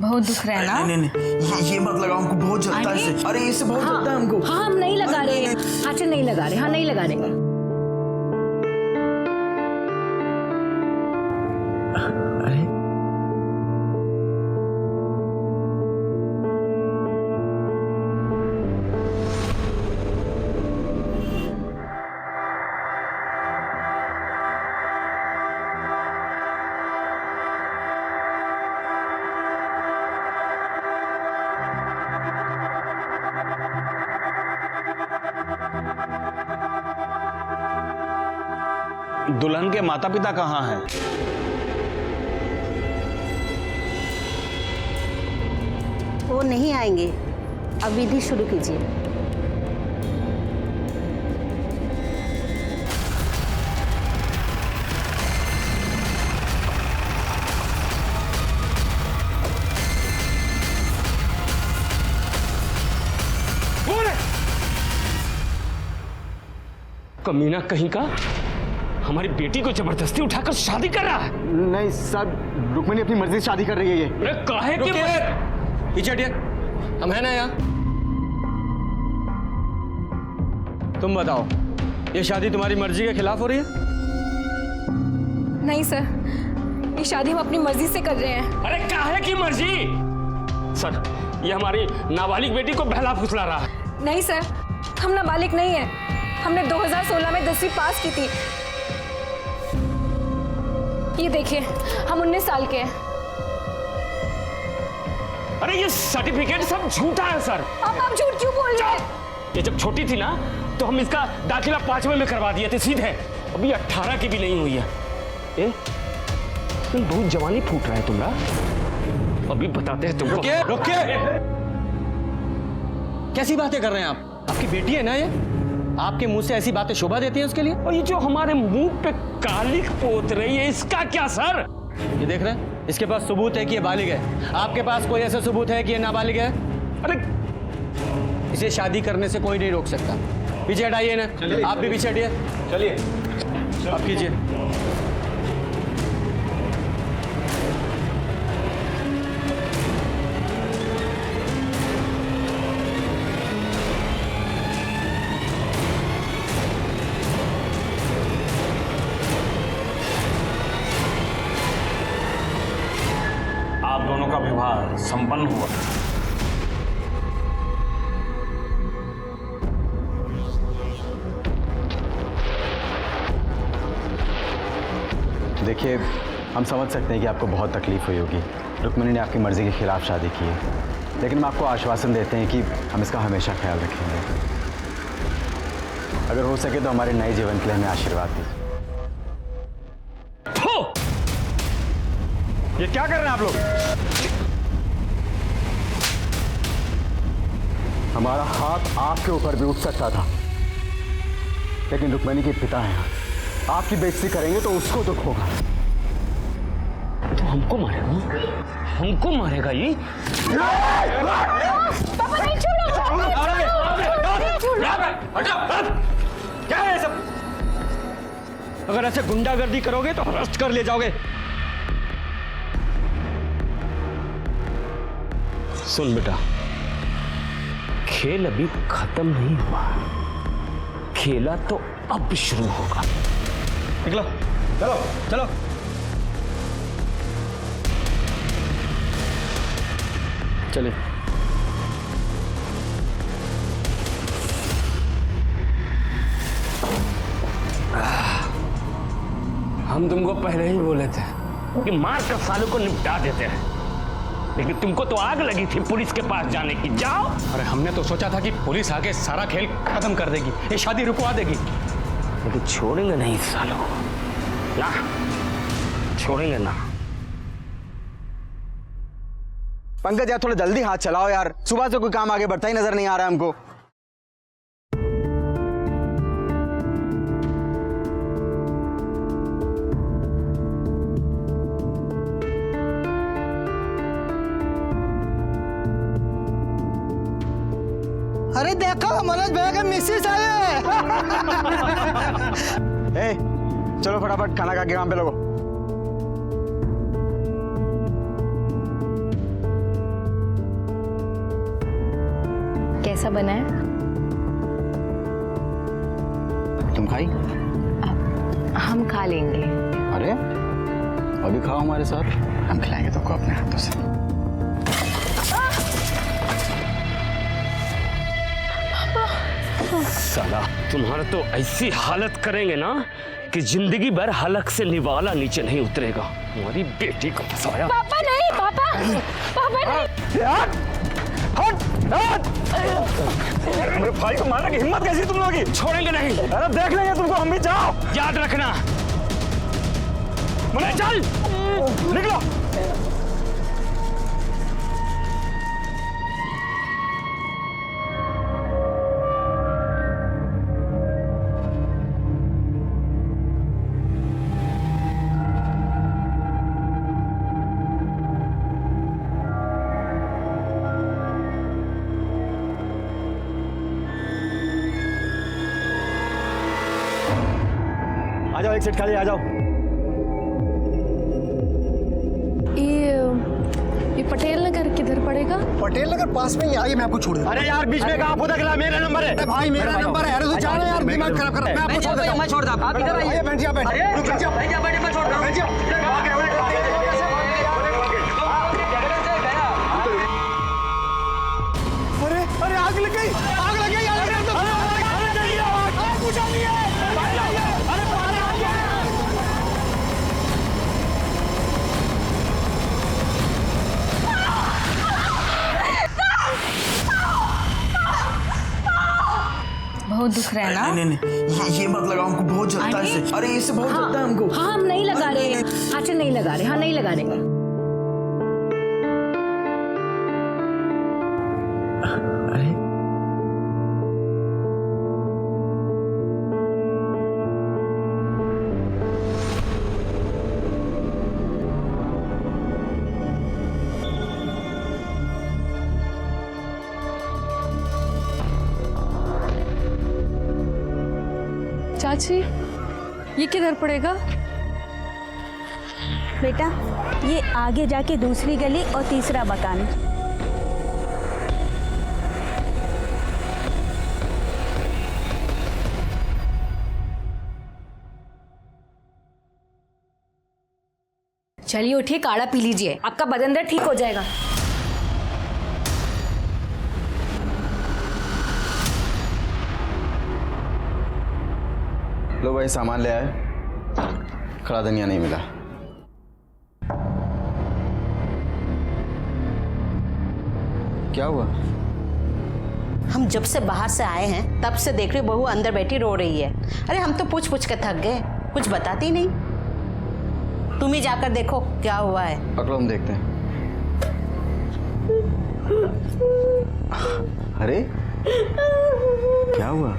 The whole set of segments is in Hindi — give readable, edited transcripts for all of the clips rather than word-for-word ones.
बहुत दुख रहा है ना? नहीं नहीं नहीं, ये मत लगाओ, हमको बहुत जलता है इससे। अरे इससे बहुत जलता है हमको। हाँ हम नहीं लगा रहे, अच्छा नहीं लगा रहे, हाँ नहीं लगा रहे। अरे दुल्हन के माता पिता कहाँ हैं? वो नहीं आएंगे, अब विधि शुरू कीजिए। कमीना कहीं का हमारी बेटी को जबरदस्ती उठाकर शादी कर रहा है। नहीं सर, रुक्मिणी अपनी मर्जी से शादी कर रही है ये। अरे काहे के पीछे हटिए, हम है ना यहाँ। तुम बताओ, ये शादी तुम्हारी मर्जी के खिलाफ हो रही है? नहीं सर, ये शादी हम अपनी मर्जी से कर रहे हैं। अरे काहे की मर्जी? सर, ये हमारी नाबालिग बेटी को बहला फुसला रहा है। नहीं सर, हम नाबालिग नहीं है, हमने 2016 में 10वीं पास की थी। ये देखिए, हम 19 साल के हैं। अरे ये सर्टिफिकेट सब झूठा है सर। अब आप झूठ क्यों बोल रहे हैं? ये जब छोटी थी ना तो हम इसका दाखिला 5वें में करवा दिए थे सीधे। अभी 18 की भी नहीं हुई है। तुम बहुत जवानी फूट रहा है तुम्हारा। अभी बताते हैं तुमको। रुकिए रुकिए, कैसी बातें कर रहे हैं आप? आपकी बेटी है ना ये? आपके मुंह से ऐसी बातें शोभा देती हैं उसके लिए? और ये जो हमारे मुंह पे कालिक पोत रही है, इसका क्या सर? ये देख रहे हैं, इसके पास सबूत है कि ये बालिग है। आपके पास कोई ऐसा सबूत है कि ये नाबालिग है? अरे इसे शादी करने से कोई नहीं रोक सकता। पीछे हटाइए ना, आप भी पीछे हटिए। चलिए आप कीजिए। आप दोनों का विवाह संपन्न हुआ। देखिए, हम समझ सकते हैं कि आपको बहुत तकलीफ हुई होगी। रुक्मिणी ने आपकी मर्जी के खिलाफ शादी की है, लेकिन हम आपको आश्वासन देते हैं कि हम इसका हमेशा ख्याल रखेंगे। अगर हो सके तो हमारे नए जीवन के लिए हमें आशीर्वाद दीजिए। ये क्या कर रहे हैं आप लोग? हमारा हाथ आपके ऊपर भी उठ सकता था, लेकिन रुक्मिणी के पिता हैं। आपकी बेइज्जती करेंगे तो उसको दुख होगा। तो हमको मारेगा? हमको मारेगा ये? पापा नहीं, छोड़ो। क्या है ये सब? अगर ऐसे गुंडागर्दी करोगे तो अरेस्ट कर ले जाओगे। सुन बेटा, खेल अभी खत्म नहीं हुआ, खेला तो अब शुरू होगा। निकलो, चलो चलो। चलिए। हम तुमको पहले ही बोले थे कि मार कर सालों को निपटा देते हैं, लेकिन तुमको तो आग लगी थी पुलिस के पास जाने की। जाओ। अरे हमने तो सोचा था कि पुलिस आके सारा खेल खत्म कर देगी, ये शादी रुकवा देगी, लेकिन छोड़ेंगे नहीं सालों ना, छोड़ेंगे ना। पंकज यार, थोड़ा जल्दी हाथ चलाओ यार, सुबह से कोई काम आगे बढ़ता ही नजर नहीं आ रहा है हमको। अरे देखो, मनोज भैया के मिसेस आए हैं। ए, चलो फटाफट खाना खा के काम पे लगो। कैसा बना है? तुम खाई? हम खा लेंगे। अरे अभी खाओ हमारे साथ, हम खिलाएंगे तुमको अपने हाथों से। साला तुम्हारा तो ऐसी हालत करेंगे ना कि जिंदगी भर हलक से निवाला नीचे नहीं उतरेगा। हमारी बेटी को फंसाया। पापा नहीं, पापा नहीं। मेरे भाई को मारने की हिम्मत कैसी तुम लोगों की? छोड़ेंगे नहीं। अरे देख लेंगे तुमको, हम भी। जाओ, याद रखना। मने चल, निकलो। आ जाओ, एक सीट खाली, आ जाओ। ये पटेल नगर किधर पड़ेगा? पटेल नगर पास में ही, आइए मैं आपको छोड़ दूं। अरे यार बीच में कहाँ पौधा खिला, मेरा नंबर है। अरे भाई मेरा नंबर है। अरे तू जाना यार, दिमाग खराब कर। मैं आपको छोड़ देता हूं। मैं छोड़ दूं, आप इधर आइए। बैठ जा, बैठ जा। बैठ जा, मैं छोड़ दूं। अरे अरे आग लग गई, आग लग गई, आग लग गई। अरे नहीं आग बुझा नहीं है। अरे पानी आ गया। बहुत दुख रहा है ना? नहीं नहीं, ये मत लगाओ, हमको बहुत जलता है इससे। अरे इससे बहुत जलता है हमको। हाँ हम नहीं लगा रहे। अच्छा नहीं लगा रहे, हाँ नहीं लगा रहे। अरे चाची ये किधर पड़ेगा? बेटा ये आगे जाके दूसरी गली और तीसरा मकान। चलिए उठिए, काढ़ा पी लीजिए, आपका बदन दर्द ठीक हो जाएगा। लो भाई सामान ले आए, खड़ा धनिया नहीं मिला। क्या हुआ? हम जब से बाहर से आए हैं तब से देख रहे बहू अंदर बैठी रो रही है। अरे हम तो पूछ पूछ के थक गए, कुछ बताती नहीं। तुम ही जाकर देखो क्या हुआ है। पकड़ो, हम देखते हैं। अरे क्या हुआ?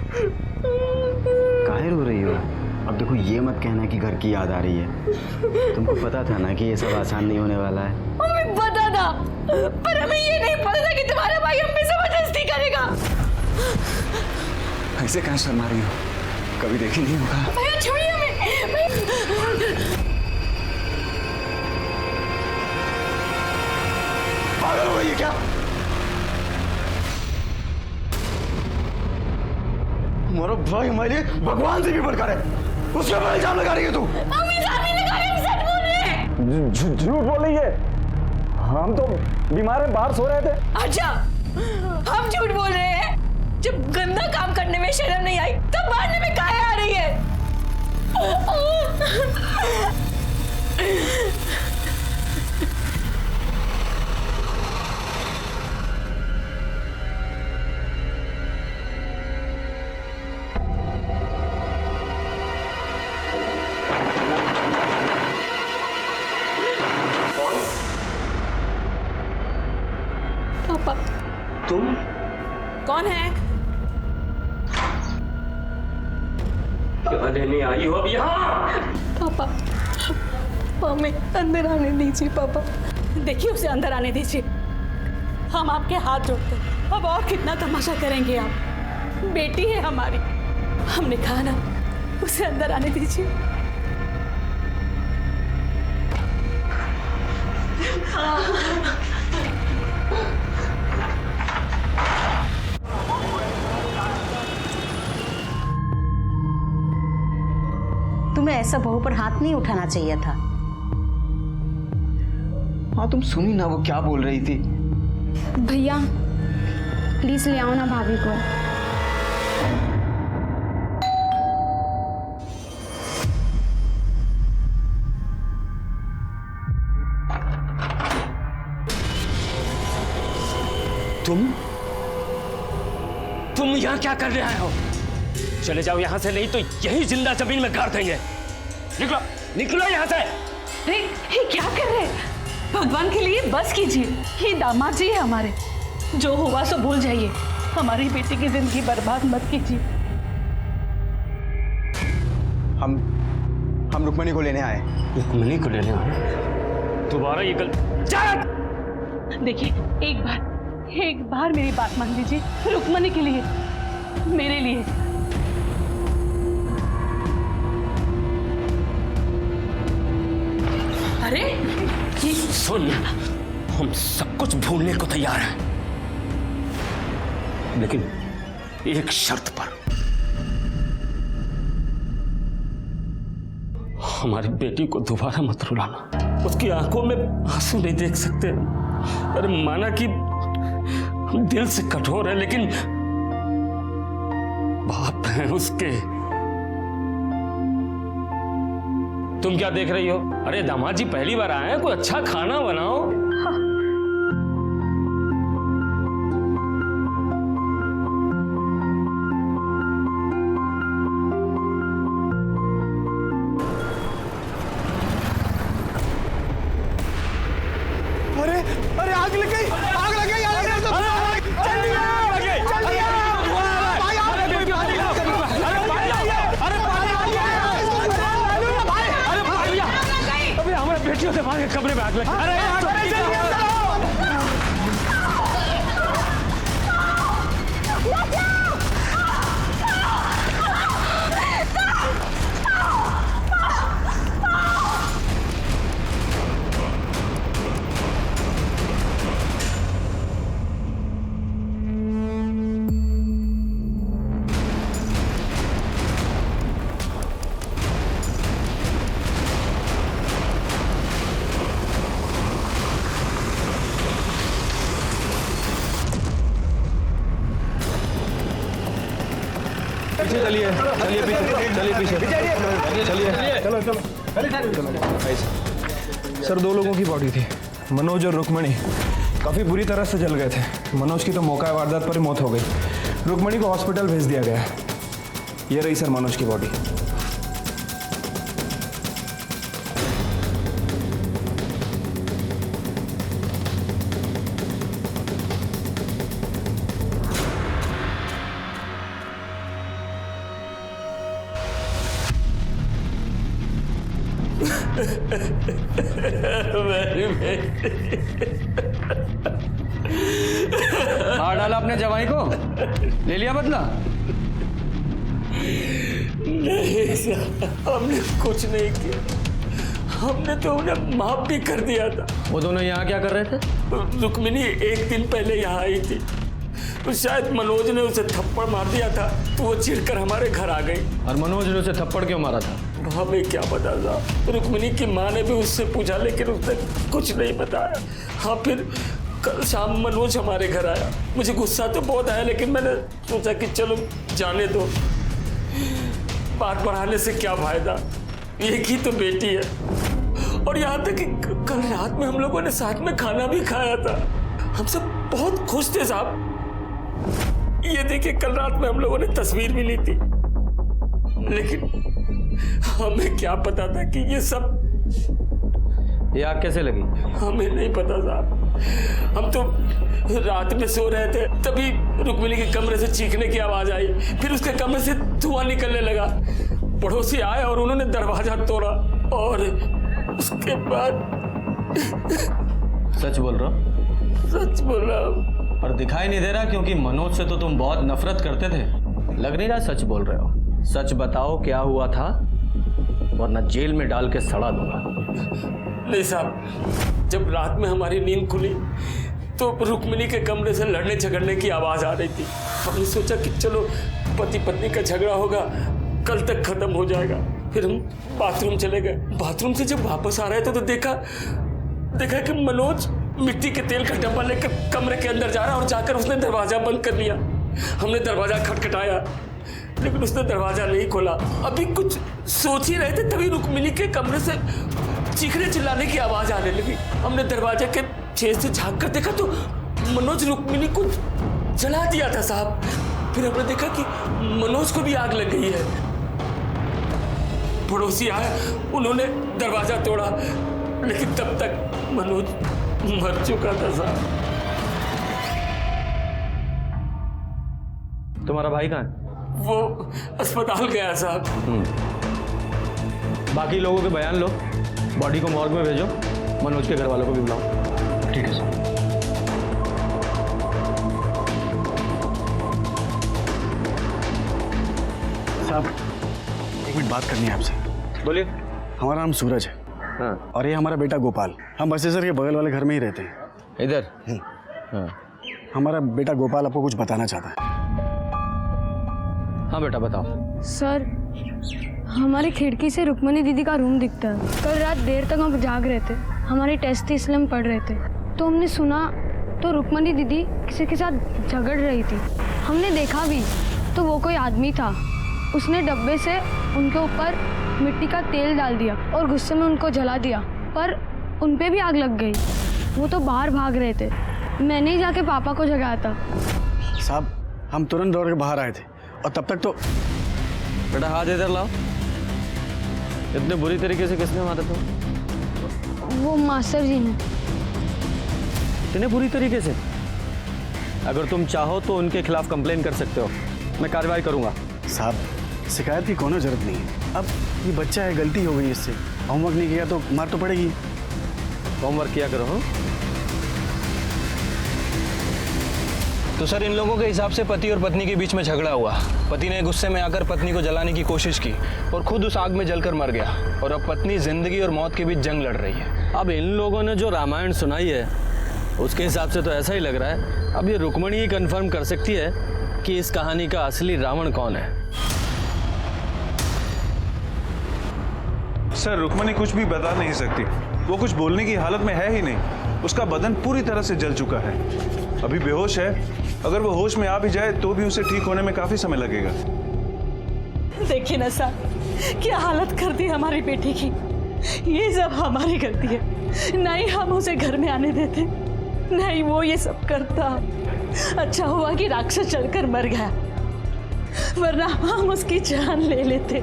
काहे रो रही हो? अब देखो ये मत कहना कि घर की याद आ रही है। तुमको पता था ना कि ये सब आसान नहीं होने वाला है। हमें पता था, पर हमें ये नहीं पता था कि तुम्हारा भाई हम पे जबरदस्ती करेगा। ऐसे कहाँ शर्मा रही हो? कभी देखी नहीं होगा। भैया छोड़िए हमें। पागल हो गई है क्या? हमारा भाई हमारे लिए भगवान से भी बढ़कर है, उसके ऊपर इल्जाम लगा रही है तू। हम इल्जाम नहीं लगा रहे, हम सच बोल रहे हैं। झूठ बोल रही है। हम तो बीमार हैं, बाहर सो रहे थे। अच्छा हम झूठ बोल रहे हैं? जब गंदा काम करने में शर्म नहीं आई तब मारने में काहे आ रही है? पापा तुम कौन है? क्या लेने आई हो अब यहाँ? पापा हमें अंदर आने दीजिए। पापा देखिए उसे अंदर आने दीजिए। हम आपके हाथ जोड़ते हैं। अब और कितना तमाशा करेंगे आप? बेटी है हमारी, हमने कहा ना, उसे अंदर आने दीजिए। ऐसा बहू पर हाथ नहीं उठाना चाहिए था। हाँ तुम सुनी ना वो क्या बोल रही थी। भैया प्लीज ले आओ ना भाभी को। तुम यहाँ क्या कर रहे हो? चले जाओ यहाँ से, नहीं तो यही जिंदा जमीन में गाड़ देंगे। निकलो निकलो यहाँ से। ये क्या कर रहे हैं? भगवान के लिए बस कीजिए। ये दामाद जी है हमारे, जो हुआ सो भूल जाइए। हमारी बेटी की जिंदगी बर्बाद मत कीजिए। हम रुक्मणी को लेने आए। रुक्मणी को लेने आए? दोबारा ये देखिए एक बार मेरी बात मान लीजिए। रुक्मणी के लिए, मेरे लिए। अरे ये सुन, हम सब कुछ भूलने को तैयार हैं, लेकिन एक शर्त पर। हमारी बेटी को दोबारा मत रुलाना। उसकी आंखों में आंसू नहीं देख सकते। अरे माना कि हम दिल से कठोर है, लेकिन बाप हैं उसके। तुम क्या देख रही हो? अरे दामाद जी पहली बार आए हैं, कोई अच्छा खाना बनाओ। अरे आग लग गई, आग लग गई। अबे हमारे बेटियों से भागे, कमरे में आग लगी। चलिए पीछे सर 2 लोगों की बॉडी थी, मनोज और रुक्मणी। काफी बुरी तरह से जल गए थे। मनोज की तो मौका वारदात पर ही मौत हो गई। रुक्मणी को हॉस्पिटल भेज दिया गया। ये रही सर मनोज की बॉडी। मार डाला अपने जवाई को, ले लिया बदला? नहीं सर, हमने कुछ नहीं किया। हमने तो उन्हें माफ भी कर दिया था। वो दोनों यहाँ क्या कर रहे थे? रुक्मिणी 1 दिन पहले यहाँ आई थी, तो शायद मनोज ने उसे थप्पड़ मार दिया था, तो वो चिढ़कर हमारे घर आ गई। और मनोज ने उसे थप्पड़ क्यों मारा था? हमें क्या पता था। रुक्मिणी की माँ ने भी उससे पूछा, लेकिन उसने कुछ नहीं बताया। हाँ, फिर कल शाम मनोज हमारे घर आया। मुझे गुस्सा तो बहुत आया, लेकिन मैंने सोचा कि चलो जाने दो, बात बढ़ाने से क्या फायदा, एक ही तो बेटी है। और यहाँ तक कि कल रात में हम लोगों ने साथ में खाना भी खाया था। हम सब बहुत खुश थे साहब। ये देखिए, कल रात में हम लोगों ने तस्वीर भी ली थी, लेकिन हमें क्या पता था कि ये सब। ये आग कैसे लगी? हमें नहीं पता साहब। हम तो रात में सो रहे थे, तभी रुक्मिणी के कमरे से चीखने की आवाज आई। फिर उसके कमरे से धुआं निकलने लगा। पड़ोसी आए और उन्होंने दरवाजा तोड़ा, और उसके बाद। सच बोल रहा हो? सच बोल रहा हूँ। पर दिखाई नहीं दे रहा, क्योंकि मनोज से तो तुम बहुत नफरत करते थे। लग नहीं रहा सच बोल रहे हो। सच बताओ क्या हुआ था, वरना जेल में डाल के सड़ा दूंगा। नहीं साहब, जब रात में हमारी नींद खुली तो रुक्मिणी के कमरे से लड़ने झगड़ने की आवाज आ रही थी। हमने सोचा कि चलो पति पत्नी का झगड़ा होगा, कल तक खत्म हो जाएगा। फिर हम बाथरूम चले गए। बाथरूम से जब वापस आ रहे थे तो देखा कि मनोज मिट्टी के तेल का डब्बा लेकर कमरे के अंदर जा रहा और जाकर उसने दरवाजा बंद कर लिया। हमने दरवाजा खटखटाया लेकिन उसने दरवाजा नहीं खोला। अभी कुछ सोच ही रहे थे तभी रुक्मिणी के कमरे से चीखने चिल्लाने की आवाज आने लगी। हमने दरवाजे के छेद से झांक कर देखा तो मनोज रुक्मिणी को जला दिया था साहब। फिर हमने देखा कि मनोज को भी आग लग गई है। पड़ोसी आए, उन्होंने दरवाजा तोड़ा लेकिन तब तक मनोज मर चुका था साहब। तुम्हारा भाई कहाँ है? वो अस्पताल गया साहब। बाकी लोगों के बयान लो, बॉडी को मॉर्ग में भेजो, मनोज के घर वालों को भी बुलाओ। ठीक है सर। साहब एक मिनट बात करनी है आपसे। बोलिए। हमारा नाम सूरज है। हाँ। और ये हमारा बेटा गोपाल। हम बसेसर के बगल वाले घर में ही रहते हैं। इधर? हाँ। हमारा बेटा गोपाल आपको कुछ बताना चाहता है। हाँ बेटा बताओ। सर, हमारी खिड़की से रुक्मणी दीदी का रूम दिखता है। कल रात देर तक हम जाग रहे थे, हमारी टेस्ट थी इसलिए हम पढ़ रहे थे, तो हमने सुना तो रुक्मणी दीदी किसी के साथ झगड़ रही थी। हमने देखा भी तो वो कोई आदमी था, उसने डब्बे से उनके ऊपर मिट्टी का तेल डाल दिया और गुस्से में उनको जला दिया, पर उन पे भी आग लग गई। वो तो बाहर भाग रहे थे, मैंने ही जाके पापा को जगाया था। साहब हम तुरंत दौड़ के बाहर आए थे और तब तक तो। बेटा हाथ इधर लाओ। इतने बुरी तरीके से किसने मारा था? वो मास्टर जी ने। इतने बुरी तरीके से? अगर तुम चाहो तो उनके खिलाफ कंप्लेन कर सकते हो, मैं कार्रवाई करूंगा। साहब शिकायत की कोनो जरूरत नहीं है। अब ये बच्चा है, गलती हो गई इससे, होमवर्क नहीं किया तो मार तो पड़ेगी। होमवर्क किया करो। हाँ? तो सर इन लोगों के हिसाब से पति और पत्नी के बीच में झगड़ा हुआ। पति ने गुस्से में आकर पत्नी को जलाने की कोशिश की और खुद उस आग में जलकर मर गया, और अब पत्नी जिंदगी और मौत के बीच जंग लड़ रही है। अब इन लोगों ने जो रामायण सुनाई है उसके हिसाब से तो ऐसा ही लग रहा है। अब ये रुक्मणी ही कंफर्म कर सकती है कि इस कहानी का असली रावण कौन है। सर रुक्मणी कुछ भी बता नहीं सकती, वो कुछ बोलने की हालत में है ही नहीं। उसका बदन पूरी तरह से जल चुका है, अभी बेहोश है। अगर वो होश में आ भी जाए तो भी उसे ठीक होने में काफी समय लगेगा। देखिए ना साहब, क्या हालत कर दी हमारी बेटी की। ये सब हमारी गलती है, नहीं हम उसे घर में आने देते, नहीं वो ये सब करता। अच्छा हुआ कि राक्षस चढ़कर मर गया, वरना हम उसकी जान ले लेते।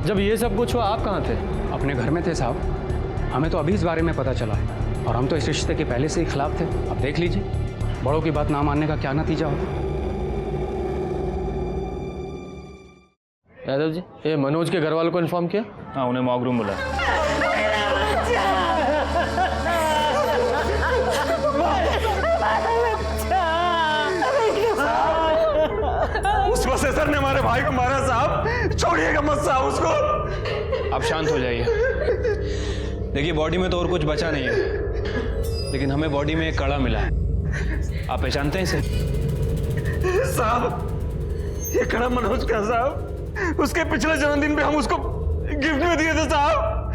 जब ये सब कुछ हुआ आप कहाँ थे? अपने घर में थे साहब, हमें तो अभी इस बारे में पता चला है, और हम तो इस रिश्ते के पहले से ही खिलाफ थे। अब देख लीजिए बड़ों की बात ना मानने का क्या नतीजा होगा। यादव जी, ये मनोज के घर वालों को इन्फॉर्म किया? हाँ, उन्हें मॉर्ग रूम बुलाया। उस प्रोफेसर ने हमारे भाई को मारा साहब, छोड़िएगा मत साहब उसको। आप शांत हो जाइए। देखिए बॉडी में तो और कुछ बचा नहीं है, लेकिन हमें बॉडी में एक कड़ा मिला है। आप पहचानते हैं इसे? साहब ये कड़ा मनोज का साहब, उसके पिछले जन्मदिन पे हम उसको गिफ्ट में दिए थे साहब।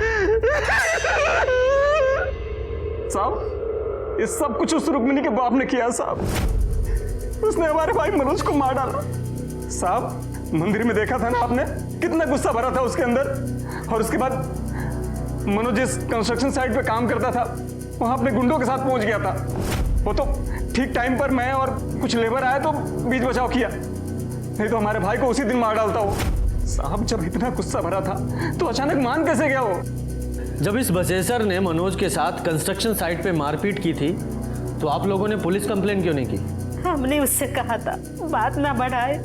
साहब ये सब कुछ उस रुक्मिणी के बाप ने किया साहब। उसने हमारे भाई मनोज को मार डाला साहब। मंदिर में देखा था ना आपने, कितना गुस्सा भरा था उसके अंदर। और उसके बाद मनोज जिस कंस्ट्रक्शन साइट पे काम करता था वहां अपने गुंडों के साथ पहुंच गया था। वो तो ठीक टाइम पर मैं और कुछ लेबर आए तो बीच बचाव किया, नहीं तो हमारे भाई को उसी दिन मार डालता वो साहब। जब इतना गुस्सा भरा था तो अचानक मान कैसे गया वो? जब इस बसेसर ने मनोज के साथ कंस्ट्रक्शन साइट पे मारपीट की थी तो आप लोगों ने पुलिस कंप्लेन क्यों नहीं की? हमने उससे कहा था बात ना बढ़ाए,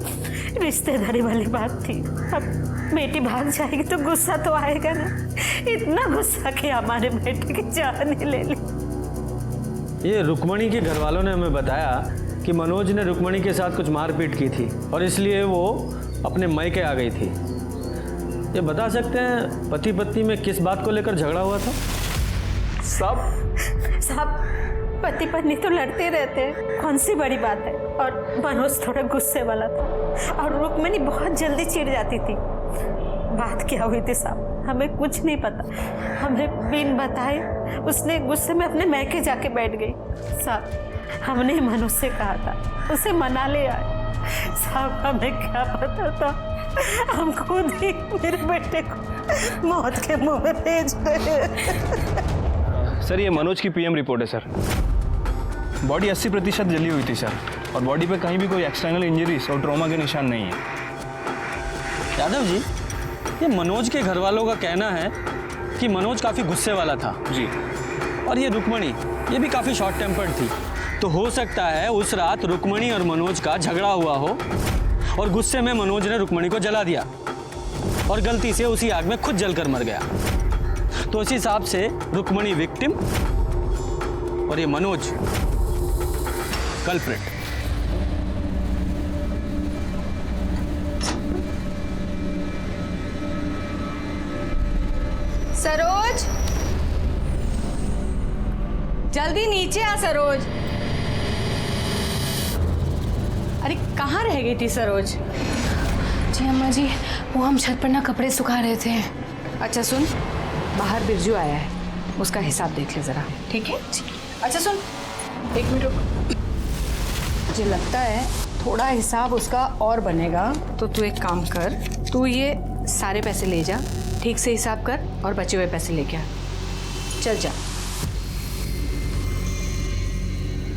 रिश्तेदारी वाली बात थी। अब बेटी भाग जाएगी तो गुस्सा तो आएगा ना। इतना गुस्सा कि हमारे बेटे की जान ही ले ली। ये रुक्मणी के घर वालों ने हमें बताया कि मनोज ने रुक्मणी के साथ कुछ मारपीट की थी और इसलिए वो अपने मायके आ गई थी। ये बता सकते हैं पति पत्नी में किस बात को लेकर झगड़ा हुआ था? साहब पति पत्नी तो लड़ते रहते हैं, कौन सी बड़ी बात है। और मनोज थोड़ा गुस्से वाला था और रुक्मणी बहुत जल्दी चिढ़ जाती थी। बात क्या हुई थी साहब, हमें कुछ नहीं पता। हमें बिन बताए उसने गुस्से में अपने मैके जाके बैठ गई। साहब हमने मनोज से कहा था उसे मना ले आए। साहब हमें क्या पता था, हम खुद ही मेरे बेटे को मौत के मुंह में भेज सर ये मनोज की पीएम रिपोर्ट है सर। बॉडी 80% जली हुई थी सर, और बॉडी पे कहीं भी कोई एक्सटर्नल इंजरीज और ट्रॉमा के निशान नहीं है। यादव जी, ये मनोज के घर वालों का कहना है कि मनोज काफ़ी गुस्से वाला था जी, और ये रुक्मणी ये भी काफ़ी शॉर्ट टेम्पर्ड थी। तो हो सकता है उस रात रुक्मणी और मनोज का झगड़ा हुआ हो और गुस्से में मनोज ने रुक्मणी को जला दिया और गलती से उसी आग में खुद जलकर मर गया। तो इस हिसाब से रुक्मणी विक्टिम और ये मनोज कल्प्रिट। सरोज, जल्दी नीचे आ सरोज। अरे कहाँ रह गई थी सरोज? जी अम्मा जी, वो हम छत पर ना कपड़े सुखा रहे थे। अच्छा सुन, बाहर बिरजू आया है, उसका हिसाब देख ले जरा, ठीक है? अच्छा सुन, 1 मिनट रुक। मुझे लगता है थोड़ा हिसाब उसका और बनेगा, तो तू एक काम कर, तू ये सारे पैसे ले जा, ठीक से हिसाब कर और बचे हुए पैसे लेके आ। चल जा।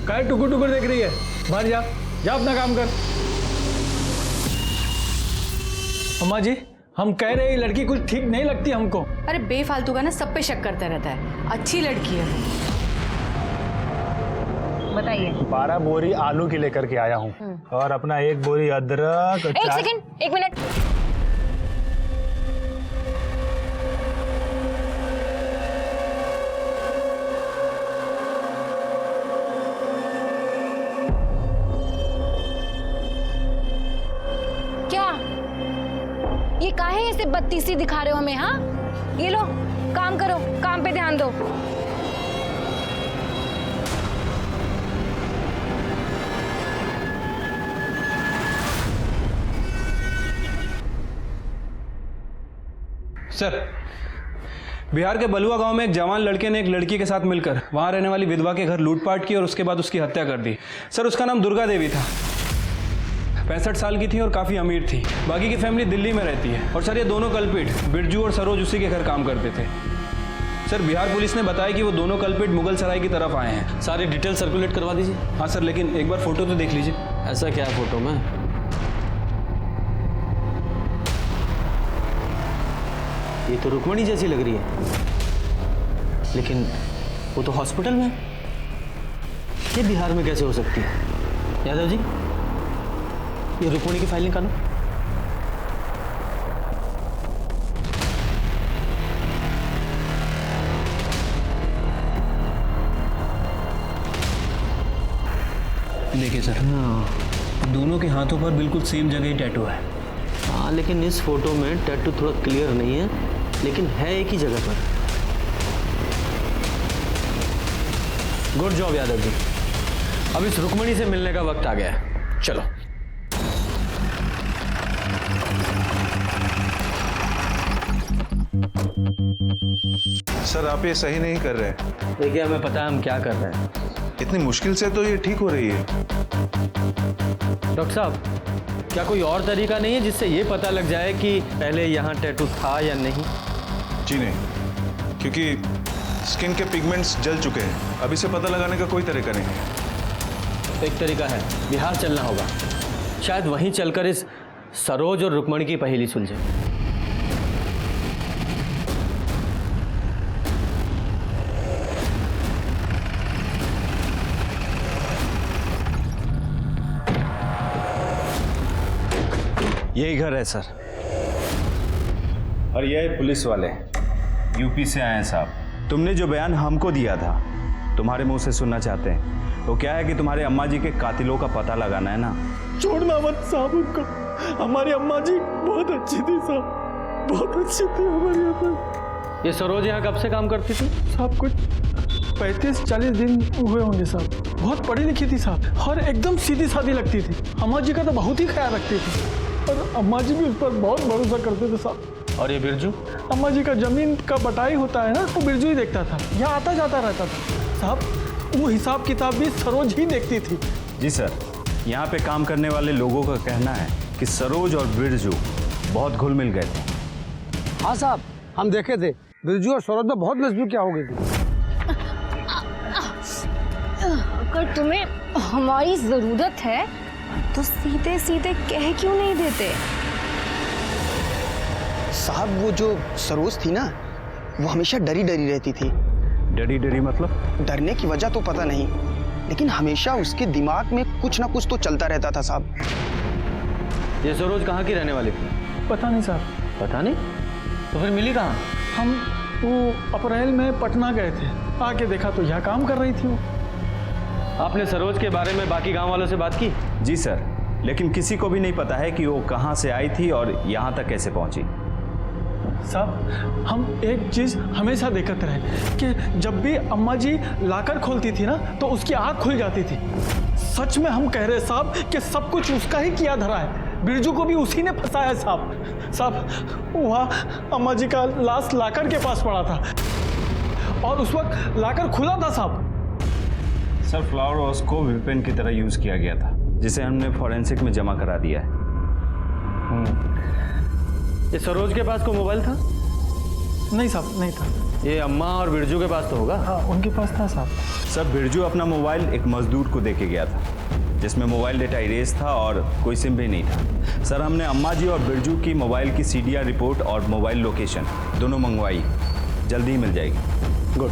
काय टुकुर टुकुर देख रही है? बाहर जा, जा अपना काम कर। अम्मा जी, हम कह रहे हैं लड़की कुछ ठीक नहीं लगती हमको। अरे बेफालतू का ना सब पे शक करता रहता है, अच्छी लड़की है। बताइए। 12 बोरी आलू की लेकर के आया हूँ और अपना 1 बोरी अदरक। 1 सेकंड, 1 मिनट। ये काहे ऐसे बत्तीसी दिखा रहे हो हमें? हाँ, ये लो, काम करो, काम पे ध्यान दो। सर बिहार के बलुआ गांव में एक जवान लड़के ने एक लड़की के साथ मिलकर वहां रहने वाली विधवा के घर लूटपाट की और उसके बाद उसकी हत्या कर दी। सर उसका नाम दुर्गा देवी था, 65 साल की थी और काफ़ी अमीर थी। बाकी की फैमिली दिल्ली में रहती है। और सर ये दोनों कल्पिट बिरजू और सरोज उसी के घर काम करते थे। सर बिहार पुलिस ने बताया कि वो दोनों कल्पिट मुगल सराय की तरफ आए हैं। सारी डिटेल सर्कुलेट करवा दीजिए। हाँ सर, लेकिन एक बार फोटो तो देख लीजिए। ऐसा क्या है फोटो में? ये तो रुक्मणी जैसी लग रही है, लेकिन वो तो हॉस्पिटल में है। ये बिहार में कैसे हो सकती है? यादव जी, ये रुक्मणी की फाइल निकालो। देखिए सर, दोनों के हाथों पर बिल्कुल सेम जगह ही टैटू है। हाँ, लेकिन इस फोटो में टैटू थोड़ा क्लियर नहीं है, लेकिन है एक ही जगह पर। Good job Yadav ji. अब इस रुक्मणी से मिलने का वक्त आ गया है, चलो। सर आप ये सही नहीं कर रहे। देखिए हमें पता है हम क्या कर रहे हैं। इतनी मुश्किल से तो ये ठीक हो रही है। डॉक्टर साहब, क्या कोई और तरीका नहीं है जिससे ये पता लग जाए कि पहले यहाँ टैटू था या नहीं? जी नहीं, क्योंकि स्किन के पिगमेंट्स जल चुके हैं। अब इसे पता लगाने का कोई तरीका नहीं है। एक तरीका है, बिहार चलना होगा। शायद वहीं चलकर इस सरोज और रुक्मणी की पहेली सुलझे। यही घर है सर, और ये पुलिस वाले यूपी से आए हैं साहब। तुमने जो बयान हमको दिया था, तुम्हारे मुंह से सुनना चाहते हैं। वो क्या है कि तुम्हारे अम्मा जी के कातिलों का पता लगाना है ना। छोड़ना मत साहब उनको। हमारी अम्मा जी बहुत अच्छी थी साहब, बहुत अच्छी थी हमारी अम्मा। ये सरोज यहाँ कब से काम करती थी? साहब कुछ 35-40 दिन हुए होंगे साहब। बहुत पढ़ी लिखी थी साहब, और एकदम सीधी सादी लगती थी। अम्मा जी का तो बहुत ही ख्याल रखती थी, और अम्मा जी भी उस पर बहुत भरोसा करते थे साहब। और ये बिरजू? अम्मा जी का जमीन का बटाई होता है ना, वो बिरजू ही देखता था, यहाँ आता जाता रहता था साहब। वो हिसाब किताब भी सरोज ही देखती थी। जी सर, यहाँ पे काम करने वाले लोगों का कहना है कि सरोज और बिरजू बहुत घुल मिल गए थे। हाँ साहब, हम देखे थे, बिरजू और सरोज में बहुत नजदीकियाँ हो गई थी। अगर तुम्हें हमारी जरूरत है तो सीधे सीधे कह क्यों नहीं देते? साहब वो जो सरोज थी ना, वो हमेशा डरी डरी रहती थी। डरी डरी मतलब? डरने की वजह तो पता नहीं, लेकिन हमेशा उसके दिमाग में कुछ ना कुछ तो चलता रहता था साहब। ये सरोज कहाँ की रहने वाली थी? पता नहीं साहब। पता नहीं? तो फिर मिली कहाँ? हम वो अप्रैल में पटना गए थे, आके देखा तो यहाँ काम कर रही थी वो। आपने सरोज के बारे में बाकी गांव वालों से बात की? जी सर, लेकिन किसी को भी नहीं पता है कि वो कहाँ से आई थी और यहाँ तक कैसे पहुँची। साहब हम एक चीज हमेशा देखते रहे कि जब भी अम्मा जी लाकर खोलती थी ना तो उसकी आँख खुल जाती थी। सच में हम कह रहे साहब कि सब कुछ उसका ही किया धरा है, बिरजू को भी उसी ने फंसाया साहब। साहब वहाँ अम्मा जी का लाश लाकर के पास पड़ा था और उस वक्त लाकर खुला था साहब। सर फ्लावर वॉश को वेपन की तरह यूज किया गया था, जिसे हमने फॉरेंसिक में जमा करा दिया है। ये सरोज के पास कोई मोबाइल था? नहीं साहब, नहीं था। ये अम्मा और बिरजू के पास तो होगा? हाँ उनके पास था साहब। सर बिरजू अपना मोबाइल एक मजदूर को देके गया था, जिसमें मोबाइल डेटा इरेज था और कोई सिम भी नहीं था। सर हमने अम्मा जी और बिरजू की मोबाइल की CDR रिपोर्ट और मोबाइल लोकेशन दोनों मंगवाई, जल्दी ही मिल जाएगी। गुड।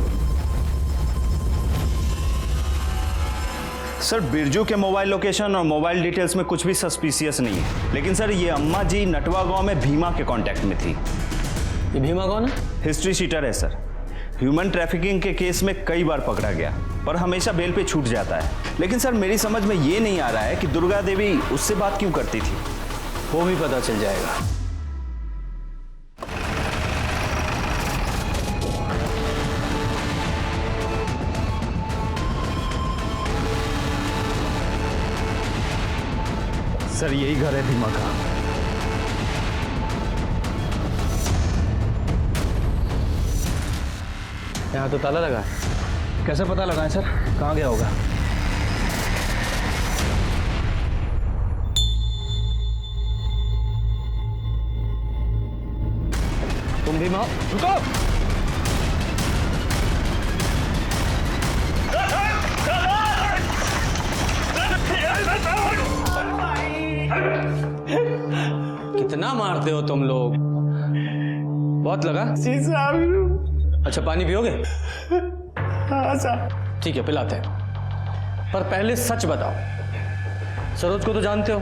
सर बिरजू के मोबाइल लोकेशन और मोबाइल डिटेल्स में कुछ भी सस्पिशियस नहीं है, लेकिन सर ये अम्मा जी नटवा गांव में भीमा के कांटेक्ट में थी। ये भीमा कौन है? हिस्ट्री शीटर है सर, ह्यूमन ट्रैफिकिंग के केस में कई बार पकड़ा गया पर हमेशा बेल पे छूट जाता है। लेकिन सर मेरी समझ में ये नहीं आ रहा है कि दुर्गा देवी उससे बात क्यों करती थी। वो भी पता चल जाएगा। सर यही घर है भीमा का। यहाँ तो ताला लगा है। कैसे पता लगाएं सर, कहाँ गया होगा? तुम भी माँ रुको। कितना मारते हो तुम लोग? बहुत लगा? जी साहब। अच्छा पानी पियोगे? हाँ साहब। ठीक है पिलाते हैं, पर पहले सच बताओ, सरोज को तो जानते हो?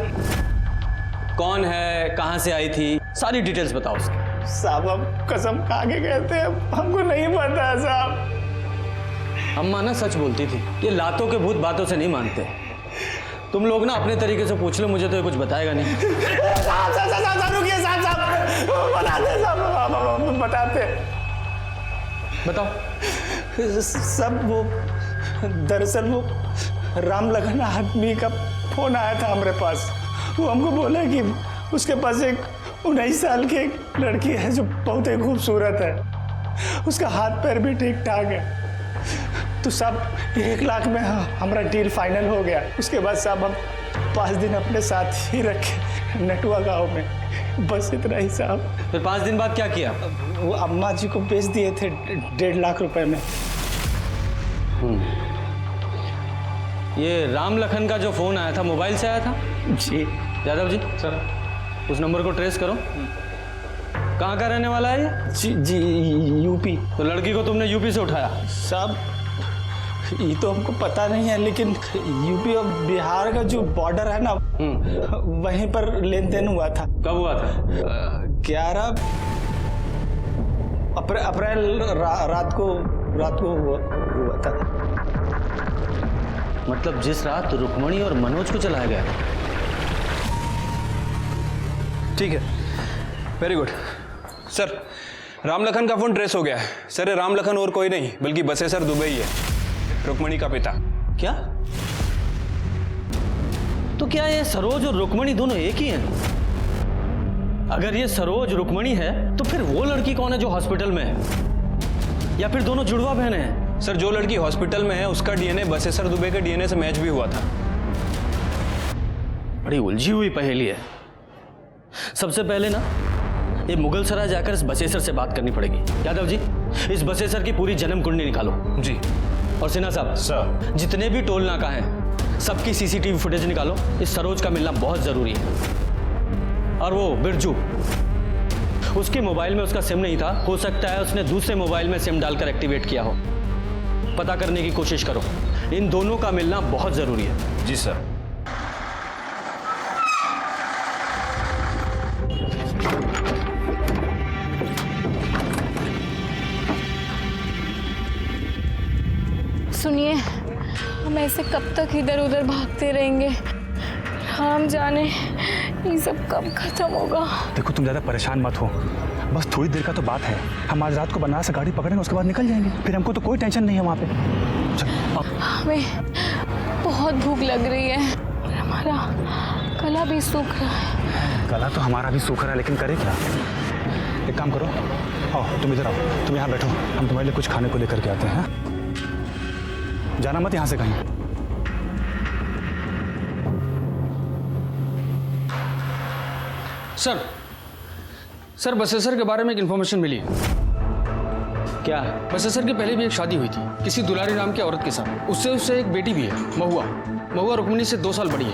कौन है, कहाँ से आई थी, सारी डिटेल्स बताओ उसकी। साहब हम कसम खा के कहते हैं, हमको नहीं पता साहब। अम्मा ना सच बोलती थी, ये लातों के भूत बातों से नहीं मानते। तुम लोग ना अपने तरीके से पूछ लो, मुझे तो ये कुछ बताएगा नहीं। साहब रुकिए साहब, बताते साहब, बताते। बताओ। सब वो दरअसल वो राम लखन आदमी का फोन आया था हमारे पास। वो हमको बोला कि उसके पास एक 19 साल की एक लड़की है जो बहुत ही खूबसूरत है, उसका हाथ पैर भी ठीक ठाक है। तो साहब 1 लाख में हमारा डील फाइनल हो गया। उसके बाद साहब हम 5 दिन अपने साथ ही रखे नटुआ गांव में, बस इतना ही साहब। फिर 5 दिन बाद क्या किया? वो अम्मा जी को बेच दिए थे 1.5 लाख रुपए में। ये राम लखन का जो फोन आया था मोबाइल से आया था? जी। यादव जी सर, उस नंबर को ट्रेस करो। कहाँ का रहने वाला है ये? जी यूपी। तो लड़की को तुमने यूपी से उठाया? साहब ये तो हमको पता नहीं है, लेकिन यूपी और बिहार का जो बॉर्डर है ना, वहीं पर लेन देन हुआ था। कब हुआ था? 11 अप्रैल रात को हुआ था। मतलब जिस रात रुक्मणी और मनोज को चलाया गया। ठीक है, very good sir. Ram Lakhan का फोन ट्रेस हो गया है सर। ये राम लखन और कोई नहीं बल्कि बसेसर दुबई है, रुक्मणी का पिता। क्या? तो क्या ये सरोज और रुक्मणी दोनों एक ही हैं? अगर ये सरोज रुक्मणी है तो आखिर वो लड़की कौन है जो हॉस्पिटल में है, या फिर दोनों जुड़वा बहनें हैं? सर जो लड़की हॉस्पिटल में है उसका डीएनए बसेसर दुबे के डीएनए से मैच भी हुआ था। बड़ी उलझी हुई पहेली है। सबसे पहले ना ये मुगल सराय जाकर इस बसेसर से बात करनी पड़ेगी। यादव जी, इस बसेसर की पूरी जन्म कुंडली निकालो। जी। और सिन्हा साहब सर, जितने भी टोल नाका हैं सबकी सीसीटीवी फुटेज निकालो। इस सरोज का मिलना बहुत जरूरी है। और वो बिरजू, उसके मोबाइल में उसका सिम नहीं था, हो सकता है उसने दूसरे मोबाइल में सिम डालकर एक्टिवेट किया हो। पता करने की कोशिश करो। इन दोनों का मिलना बहुत जरूरी है। जी सर। सुनिए, हम ऐसे कब तक इधर उधर भागते रहेंगे? हम जाने ये सब कब खत्म होगा। देखो तुम ज़्यादा परेशान मत हो, बस थोड़ी देर का तो बात है। हम आज रात को बनारस से गाड़ी पकड़ेंगे, उसके बाद निकल जाएंगे। फिर हमको तो कोई टेंशन नहीं है वहाँ पे। चलो। हमें बहुत भूख लग रही है और हमारा गला भी सूख रहा है। गला तो हमारा भी सूख रहा है, लेकिन करे क्या? एक काम करो, आओ तुम इधर आओ, तुम यहाँ बैठो, हम तुम्हारे लिए कुछ खाने को लेकर के आते हैं। जाना मत यहाँ से कहीं। सर बसेसर के बारे में एक इन्फॉर्मेशन मिली है। क्या? बसेसर की पहले भी एक शादी हुई थी किसी दुलारी नाम की औरत के साथ। उससे एक बेटी भी है, महुआ रुक्मिणी से 2 साल बड़ी है।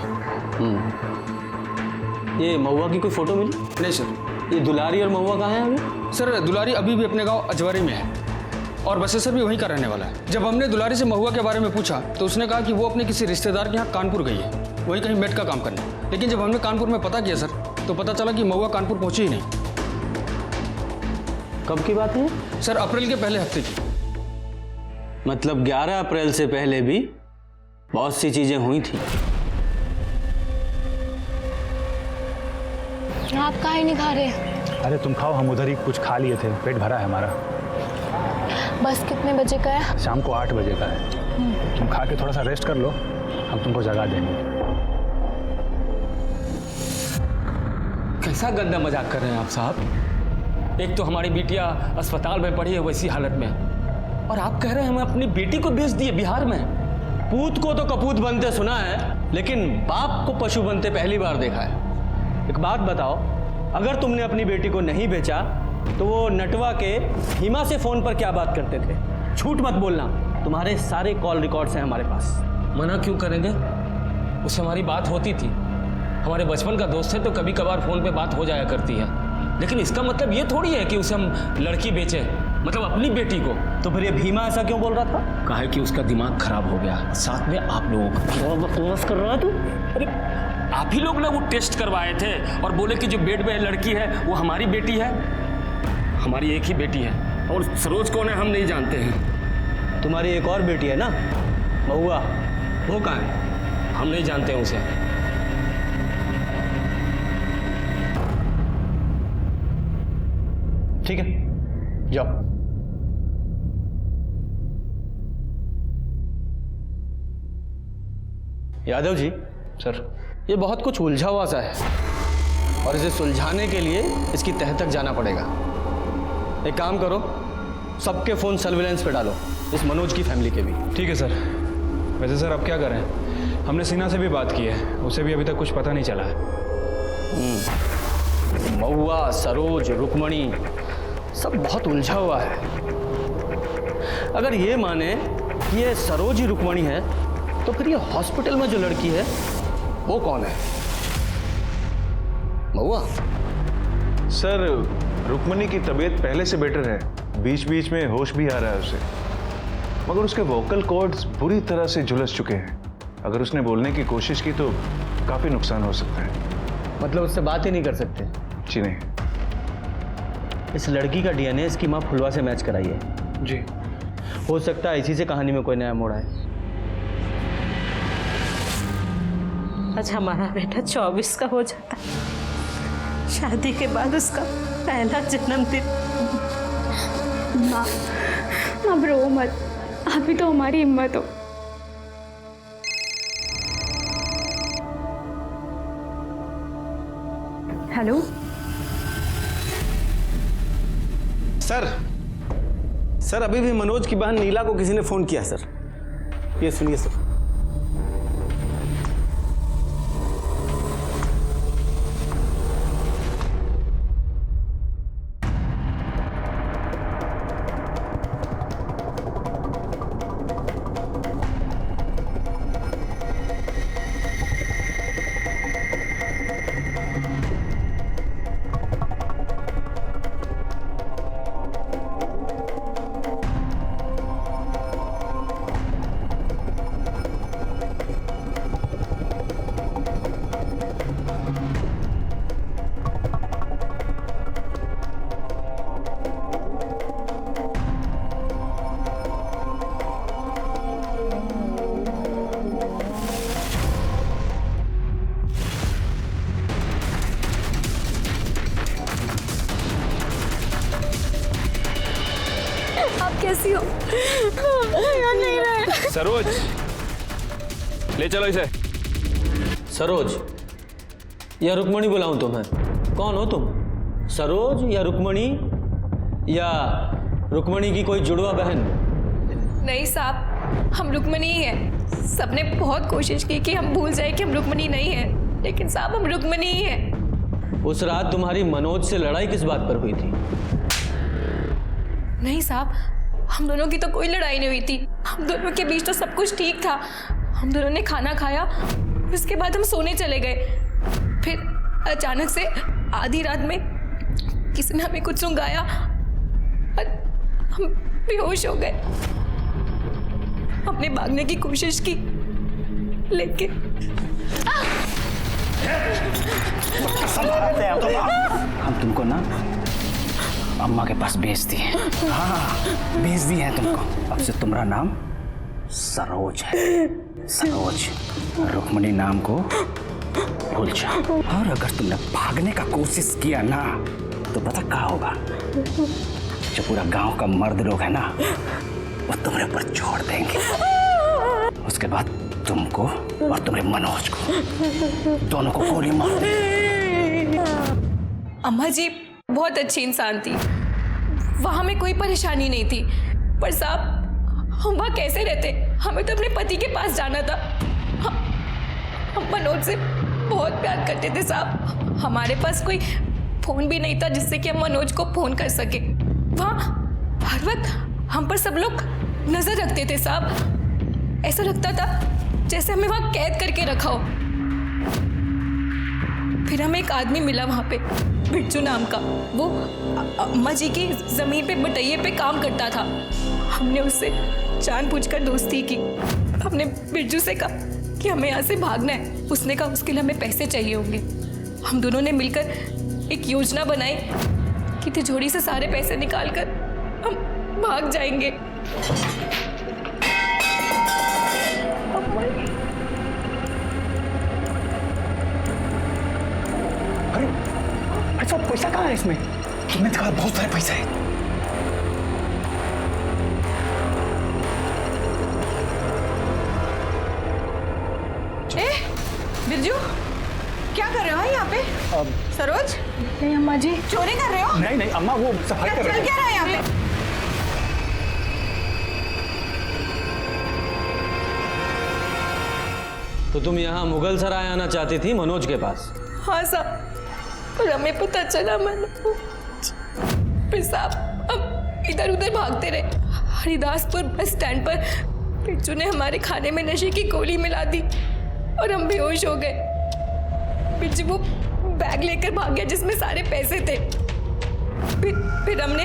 ये महुआ की कोई फोटो मिली? नहीं सर। ये दुलारी और महुआ कहाँ है अभी? सर दुलारी अभी भी अपने गांव अजवारी में है और बसेसर भी वहीं का रहने वाला है। जब हमने दुलारी से महुआ के बारे में पूछा तो उसने कहा कि वो अपने किसी रिश्तेदार के यहाँ कानपुर गई है, वहीं कहीं मेट का काम करने। लेकिन जब हमने कानपुर में पता किया सर, तो पता चला कि महुआ कानपुर पहुंची ही नहीं। कब की बात है? सर अप्रैल के पहले हफ्ते की। मतलब 11 अप्रैल से पहले भी बहुत सी चीजें हुई थी। आप काहे नहीं खा रहे? अरे तुम खाओ, हम उधर ही कुछ खा लिए थे, पेट भरा है हमारा। बस कितने बजे का है? शाम को 8 बजे का है। तुम खा के थोड़ा सा रेस्ट कर लो, हम तुमको जगा देंगे। कैसा गंदा मजाक कर रहे हैं आप साहब? एक तो हमारी बिटिया अस्पताल में पड़ी है वैसी हालत में, और आप कह रहे हैं हम अपनी बेटी को भेज दिए बिहार में। पूत को तो कपूत बनते सुना है, लेकिन बाप को पशु बनते पहली बार देखा है। एक बात बताओ, अगर तुमने अपनी बेटी को नहीं बेचा तो वो नटवा के हिमा से फोन पर क्या बात करते थे? झूठ मत बोलना, तुम्हारे सारे कॉल रिकॉर्ड्स हैं हमारे पास। मना क्यों करेंगे? उससे हमारी बात होती थी, हमारे बचपन का दोस्त है, तो कभी कभार फोन पे बात हो जाया करती है। लेकिन इसका मतलब ये थोड़ी है कि उसे हम लड़की बेचे, मतलब अपनी बेटी को। तो फिर ये भीमा ऐसा क्यों बोल रहा था? कहा है कि उसका दिमाग खराब हो गया, साथ में आप लोगों का। बकवास कर रहा है तू? अरे आप ही लोग ना वो टेस्ट करवाए थे और बोले कि जो बेड में लड़की है वो हमारी बेटी है। हमारी एक ही बेटी है, और सरोज कौन है हम नहीं जानते हैं। तुम्हारी एक और बेटी है ना, महुआ, वो कहाँ है? हम नहीं जानते हैं उसे। ठीक है, जाओ। यादव जी। सर ये बहुत कुछ उलझा हुआ सा है और इसे सुलझाने के लिए इसकी तह तक जाना पड़ेगा। एक काम करो, सबके फ़ोन सर्विलेंस पे डालो, इस मनोज की फैमिली के भी। ठीक है सर। वैसे सर अब क्या करें, हमने सिन्हा से भी बात की है, उसे भी अभी तक कुछ पता नहीं चला है। महुआ, सरोज, रुक्मणी सब बहुत उलझा हुआ है। अगर ये माने कि ये सरोज ही रुक्मणी है, तो फिर ये हॉस्पिटल में जो लड़की है वो कौन है? महुआ? सर रुक्मणी की तबीयत पहले से बेटर है, बीच बीच में होश भी आ रहा है उसे, मगर उसके वोकल कॉर्ड्स बुरी तरह से झुलस चुके हैं। अगर उसने बोलने की कोशिश की तो काफ़ी नुकसान हो सकता है। मतलब उससे बात ही नहीं कर सकते? जी नहीं। इस लड़की का डीएनए इसकी माँ फुलवा से मैच कराई है। जी। हो सकता है इसी से कहानी में कोई नया मोड़ आए। आज हमारा बेटा 24 का हो जाता, शादी के बाद उसका पहला जन्मदिन। माँ, अब रो मत, आप भी तो हमारी हिम्मत हो। हेलो, सर अभी भी मनोज की बहन नीला को किसी ने फोन किया सर। ये सुनिए सर। कैसी हो? याद नहीं रहा। सरोज, ले चलो इसे। सरोज या रुक्मणी बुलाऊं तुम्हें? कौन हो तुम? सरोज या रुक्मणी या रुक्मणी की कोई जुड़वा बहन? नहीं साहब, हम रुक्मणी ही हैं। सबने बहुत कोशिश की कि हम भूल जाए कि हम रुक्मणी नहीं हैं, लेकिन साहब हम रुक्मणी ही हैं। उस रात तुम्हारी मनोज से लड़ाई किस बात पर हुई थी? नहीं साहब, हम दोनों की तो कोई लड़ाई नहीं हुई थी। हम दोनों के बीच तो सब कुछ ठीक था। हम दोनों ने खाना खाया, उसके बाद हम सोने चले गए। फिर अचानक से आधी रात में किसी ने हमें कुछ सुंघाया और हम बेहोश हो गए। हमने भागने की कोशिश की, लेकिन हम तुमको ना अम्मा के पास भेज दिए। हाँ, भेज दिए हैं तुमको। अब से तुम्हारा नाम सरोज है। सरोज, रुक्मणी नाम को भूल जाओ। और अगर तुमने भागने का कोशिश किया ना तो पता क्या होगा? जो पूरा गांव का मर्द लोग है ना, वो तुम्हारे ऊपर छोड़ देंगे। उसके बाद तुमको और तुम्हारे मनोज को दोनों को गोली मार देंगे। अम्मा जी बहुत अच्छी इंसान थी, वहां में कोई परेशानी नहीं थी। पर साहब, हम वहाँ कैसे रहते? हमें तो अपने पति के पास जाना था। हम मनोज से बहुत प्यार करते थे साहब। हमारे पास कोई फोन भी नहीं था जिससे कि हम मनोज को फोन कर सके। वहाँ हर वक्त हम पर सब लोग नजर रखते थे साहब। ऐसा लगता था जैसे हमें वहाँ कैद करके रखा हो। फिर हमें एक आदमी मिला वहाँ पे, बिरजू नाम का। वो अम्मा जी की जमीन पे बटैये पे काम करता था। हमने उससे जानबूझकर दोस्ती की। हमने बिरजू से कहा कि हमें यहाँ से भागना है। उसने कहा उसके लिए हमें पैसे चाहिए होंगे। हम दोनों ने मिलकर एक योजना बनाई कि तिजोरी से सारे पैसे निकालकर हम भाग जाएंगे। अरे अच्छा, पैसा कहाँ है इसमें? तुमने कहा बहुत सारे पैसा है। बिरजू, क्या कर रहे हो यहाँ पे? सरोज? नहीं अम्मा जी। चोरी कर रहे हो? नहीं नहीं अम्मा, वो सफाई कर रहे चल क्या रहा है यहाँ पे? तो तुम यहाँ मुगल सराय आना चाहती थी मनोज के पास? हाँ साहब, पर हमें पता चला फिर साहब हम इधर उधर भागते रहे। हरिदासपुर बस स्टैंड पर बिरजू ने हमारे खाने में नशे की गोली मिला दी और हम बेहोश हो गए। बिरजू वो बैग लेकर भाग गया जिसमें सारे पैसे थे। फिर हमने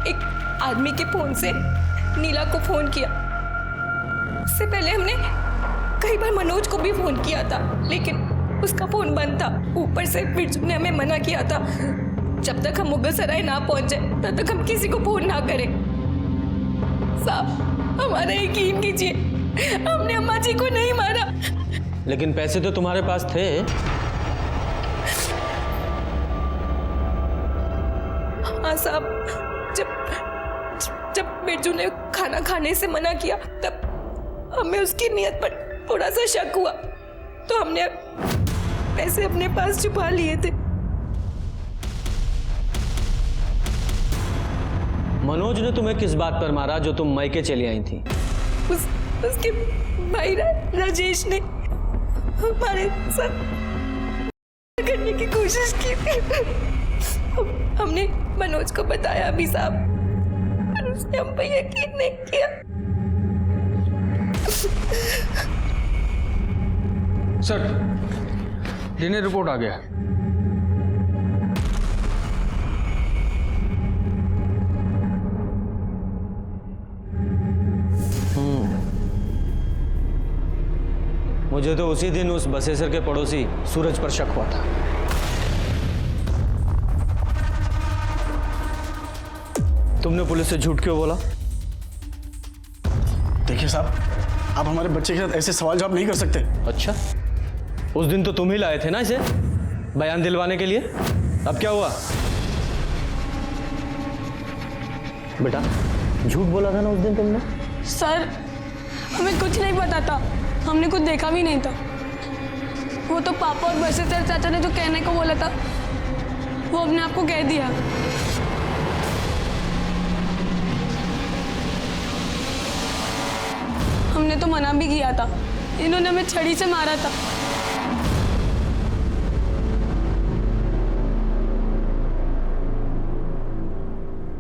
एक आदमी के फोन से नीला को फोन किया। उससे पहले हमने कई बार मनोज को भी फोन किया था, लेकिन उसका फोन बंद था। ऊपर से बिरजू ने हमें मना किया था जब तक हम मुगल सराय ना पहुंचे तब तक हम किसी को फोन ना करें। साहब, हमारा यकीन कीजिए, हमने अम्मा जी को नहीं मारा। लेकिन पैसे तो तुम्हारे पास थे। हाँ साहब, जब बिरजू ने खाना खाने से मना किया तब हमें उसकी नीयत पर थोड़ा सा शक हुआ, तो हमने पैसे अपने पास छुपा लिए थे। मनोज ने तुम्हें किस बात पर मारा जो तुम मायके चली आई थी? उसके भाई राजेश ने हमारे साथ करने की कोशिश की थी। हमने मनोज को बताया अभी साहब, पर उसने हम पे यकीन नहीं किया। सर, डीएनए रिपोर्ट आ गया है। मुझे तो उसी दिन उस बसेसर के पड़ोसी सूरज पर शक हुआ था। तुमने पुलिस से झूठ क्यों बोला? देखिए साहब, आप हमारे बच्चे के साथ ऐसे सवाल जवाब नहीं कर सकते। अच्छा, उस दिन तो तुम ही लाए थे ना इसे बयान दिलवाने के लिए। अब क्या हुआ? बेटा, झूठ बोला था ना उस दिन तुमने। सर, हमें कुछ नहीं पता था, हमने कुछ देखा भी नहीं था। वो तो पापा और बसेसर चाचा ने जो कहने को बोला था वो अपने आप को कह दिया। हमने तो मना भी किया था, इन्होंने हमें छड़ी से मारा था।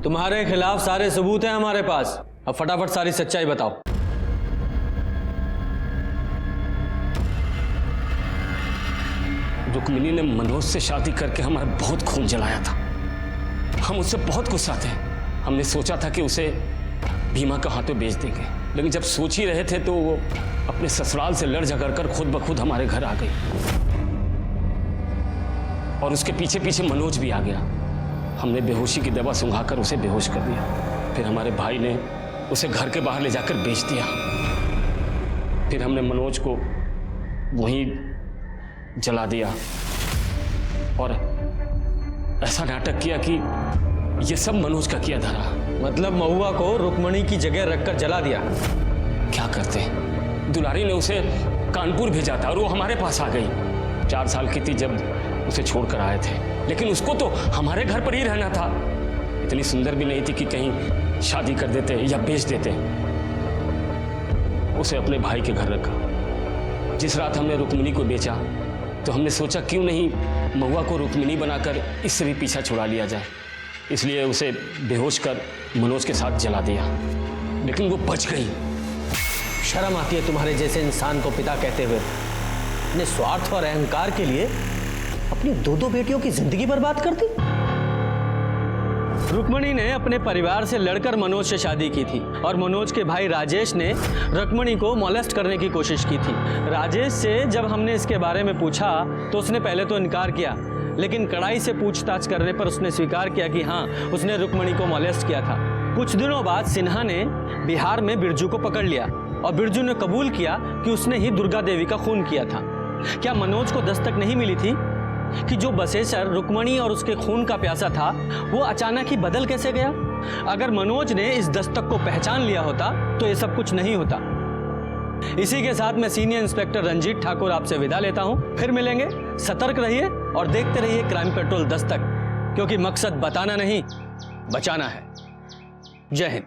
तुम्हारे खिलाफ सारे सबूत हैं हमारे पास। अब फटाफट सारी सच्चाई बताओ। रुक्मिणी ने मनोज से शादी करके हमारा बहुत खून जलाया था। हम उससे बहुत गुस्सा थे। हमने सोचा था कि उसे भीमा के हाथों बेच देंगे, लेकिन जब सोच ही रहे थे तो वो अपने ससुराल से लड़ झगड़ कर खुद ब खुद हमारे घर आ गई। और उसके पीछे पीछे मनोज भी आ गया। हमने बेहोशी की दवा सुंघाकर उसे बेहोश कर दिया। फिर हमारे भाई ने उसे घर के बाहर ले जाकर बेच दिया। फिर हमने मनोज को वहीं जला दिया और ऐसा नाटक किया कि ये सब मनोज का किया धरा। मतलब महुआ को रुक्मणी की जगह रखकर जला दिया। क्या करते? दुलारी ने उसे कानपुर भेजा था और वो हमारे पास आ गई। 4 साल की थी जब उसे छोड़कर आए थे, लेकिन उसको तो हमारे घर पर ही रहना था। इतनी सुंदर भी नहीं थी कि कहीं शादी कर देते या बेच देते। उसे अपने भाई के घर रखा। जिस रात हमने रुक्मिणी को बेचा तो हमने सोचा क्यों नहीं महुआ को रुक्मिणी बनाकर इससे भी पीछा छुड़ा लिया जाए। इसलिए उसे बेहोश कर मनोज के साथ जला दिया, लेकिन वो बच गई। शर्म आती है तुम्हारे जैसे इंसान को पिता कहते हुए। अपने स्वार्थ और अहंकार के लिए अपनी 2 बेटियों की जिंदगी बर्बाद कर दी। रुक्मणी ने अपने परिवार से लड़कर मनोज से शादी की थी और मनोज के भाई राजेश ने रुक्मणी को मोलेस्ट करने की कोशिश की थी। राजेश से जब हमने इसके बारे में पूछा तो उसने पहले तो इनकार किया, लेकिन कड़ाई से पूछताछ करने पर उसने स्वीकार किया कि हाँ, उसने रुक्मणी को मोलेस्ट किया था। कुछ दिनों बाद सिन्हा ने बिहार में बिरजू को पकड़ लिया और बिरजू ने कबूल किया कि उसने ही दुर्गा देवी का खून किया था। क्या मनोज को दस्तक नहीं मिली थी कि जो बसेसर रुक्मणी और उसके खून का प्यासा था वो अचानक ही बदल कैसे गया? अगर मनोज ने इस दस्तक को पहचान लिया होता तो ये सब कुछ नहीं होता। इसी के साथ मैं सीनियर इंस्पेक्टर रंजीत ठाकुर आपसे विदा लेता हूं। फिर मिलेंगे। सतर्क रहिए और देखते रहिए क्राइम पेट्रोल दस्तक, क्योंकि मकसद बताना नहीं, बचाना है। जय हिंद।